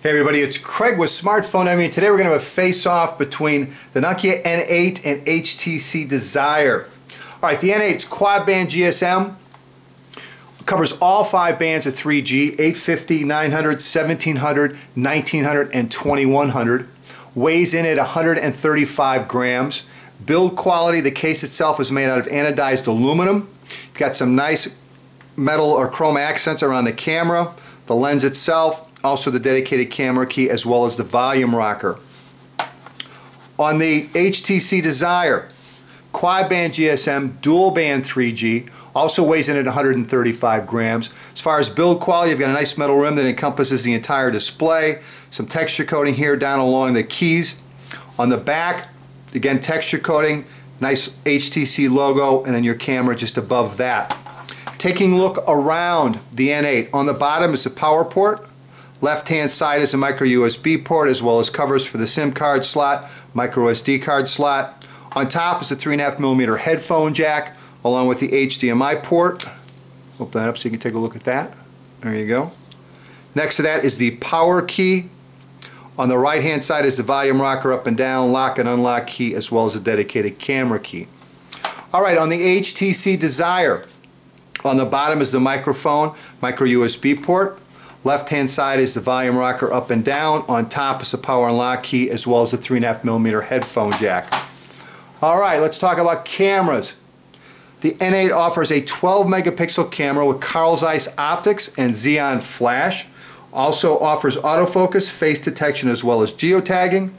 Hey everybody, it's Craig with Smartphone. Today we're going to have a face-off between the Nokia N8 and HTC Desire. Alright, the N8's quad-band GSM, covers all 5 bands of 3G, 850, 900, 1700, 1900, and 2100. Weighs in at 135 grams. Build quality, the case itself is made out of anodized aluminum. You've got some nice metal or chrome accents around the camera, the lens itself, also the dedicated camera key, as well as the volume rocker. On the HTC Desire, quad band GSM, dual band 3G, also weighs in at 135 grams. As far as build quality, you've got a nice metal rim that encompasses the entire display, some texture coating here down along the keys. On the back, again, texture coating, nice HTC logo, and then your camera just above that. Taking a look around the N8, on the bottom is the power port. Left hand side is a micro USB port, as well as covers for the SIM card slot, micro SD card slot. On top is a 3.5mm headphone jack, along with the HDMI port. Open that up so you can take a look at that. There you go. Next to that is the power key. On the right hand side is the volume rocker up and down, lock and unlock key, as well as a dedicated camera key. Alright, on the HTC Desire, on the bottom is the microphone, micro USB port. Left hand side is the volume rocker up and down. On top is the power and lock key, as well as the 3.5mm headphone jack. Alright, let's talk about cameras. The N8 offers a 12 megapixel camera with Carl Zeiss optics and Xeon flash. Also offers autofocus, face detection, as well as geotagging.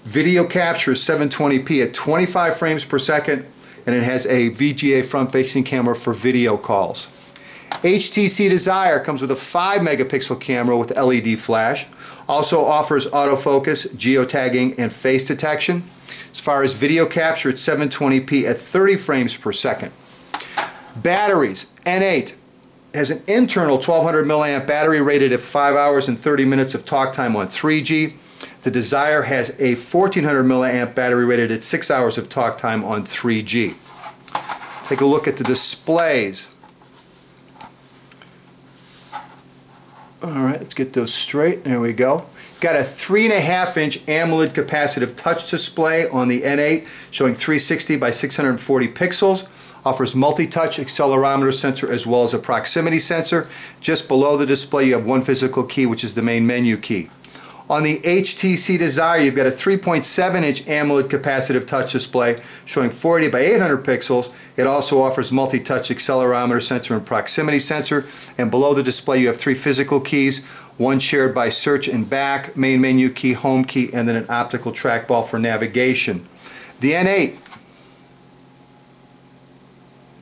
Video capture 720p at 25 frames per second, and it has a VGA front-facing camera for video calls. HTC Desire comes with a 5 megapixel camera with LED flash. Also offers autofocus, geotagging, and face detection. As far as video capture, it's 720p at 30 frames per second. Batteries, N8 has an internal 1200 milliamp battery rated at 5 hours and 30 minutes of talk time on 3G. The Desire has a 1400 milliamp battery rated at 6 hours of talk time on 3G. Take a look at the displays. Alright, let's get those straight. There we go. Got a 3.5-inch AMOLED capacitive touch display on the N8 showing 360 by 640 pixels. Offers multi-touch accelerometer sensor as well as a proximity sensor. Just below the display you have one physical key, which is the main menu key. On the HTC Desire, you've got a 3.7-inch AMOLED capacitive touch display showing 480 by 800 pixels. It also offers multi-touch accelerometer sensor and proximity sensor. And below the display you have 3 physical keys, one shared by search and back, main menu key, home key, and then an optical trackball for navigation. The N8,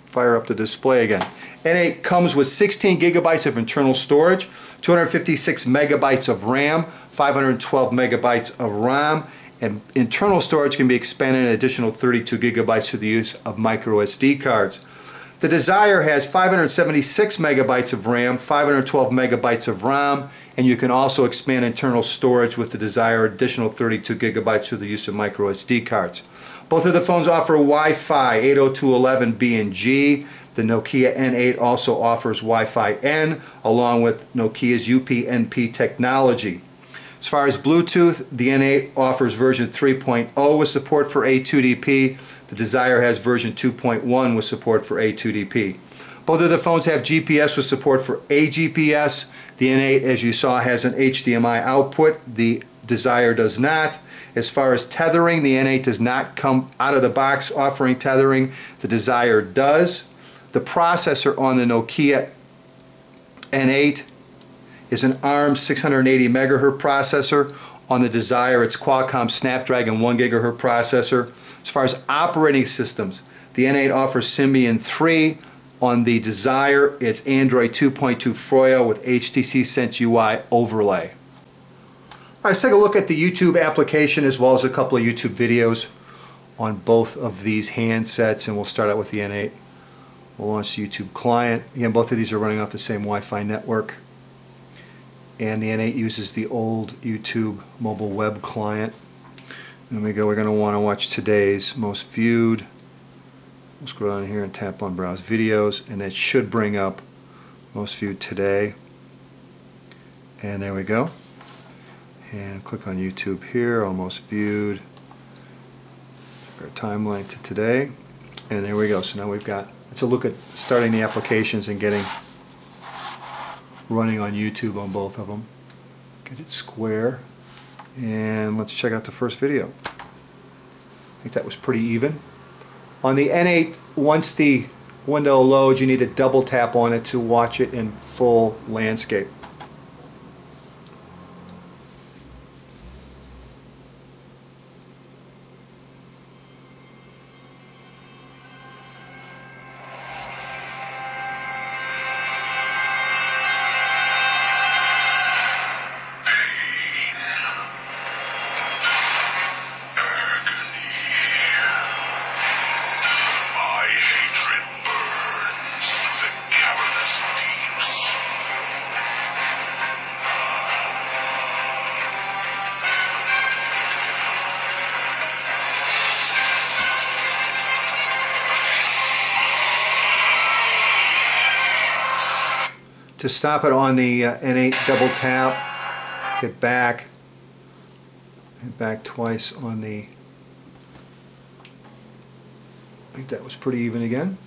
fire up the display again. N8 comes with 16 gigabytes of internal storage, 256 megabytes of RAM, 512 megabytes of RAM, and internal storage can be expanded an additional 32 gigabytes through the use of micro SD cards. The Desire has 576 megabytes of RAM, 512 megabytes of RAM, and you can also expand internal storage with the Desire additional 32 gigabytes through the use of micro SD cards. Both of the phones offer Wi-Fi 802.11b and G. The Nokia N8 also offers Wi-Fi N along with Nokia's UPnP technology. As far as Bluetooth, the N8 offers version 3.0 with support for A2DP. The Desire has version 2.1 with support for A2DP. Both of the phones have GPS with support for AGPS. The N8, as you saw, has an HDMI output. The Desire does not. As far as tethering, the N8 does not come out of the box offering tethering. The Desire does. The processor on the Nokia N8 is an ARM 680 MHz processor. On the Desire, it's Qualcomm Snapdragon 1 GHz processor. As far as operating systems, the N8 offers Symbian 3. On the Desire, it's Android 2.2 Froyo with HTC Sense UI overlay. All right, let's take a look at the YouTube application as well as a couple of YouTube videos on both of these handsets, and we'll start out with the N8. We'll launch the YouTube client. Again, both of these are running off the same Wi-Fi network. And the N8 uses the old YouTube mobile web client. There we go. We're going to want to watch today's most viewed. We'll scroll down here and tap on browse videos, and that should bring up most viewed today. And there we go. and click on YouTube here, almost viewed. Our timeline to today, and there we go. So now we've got, let's look at starting the applications and getting running on YouTube on both of them. Get it square, and let's check out the first video. I think that was pretty even. On the N8, once the window loads, you need to double tap on it to watch it in full landscape. To stop it on the N8, double tap, hit back twice on the, I think that was pretty even again.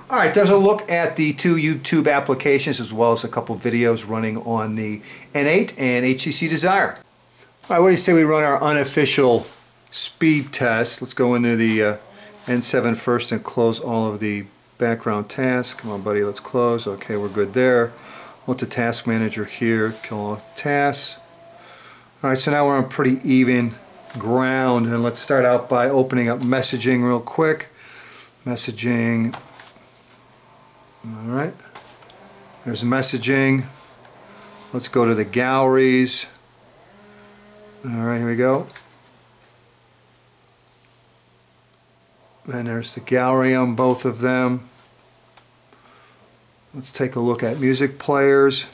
Alright, there's a look at the two YouTube applications as well as a couple videos running on the N8 and HTC Desire. Alright, what do you say we run our unofficial speed test? Let's go into the N7 first and close all of the background tasks. Come on buddy, let's close. Okay, we're good there. Let the task manager here kill all tasks. Alright, so now we're on pretty even ground, and let's start out by opening up messaging real quick. Messaging. Alright, there's messaging. Let's go to the galleries. Alright, here we go. And there's the gallery on both of them. Let's take a look at music players.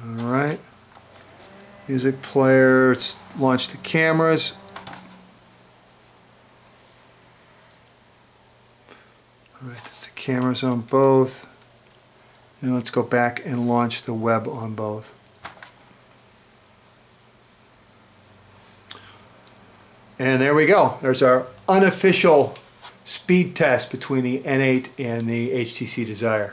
Alright, music player, let's launch the cameras. Alright, that's the cameras on both. And let's go back and launch the web on both. And there we go. There's our unofficial speed test between the N8 and the HTC Desire.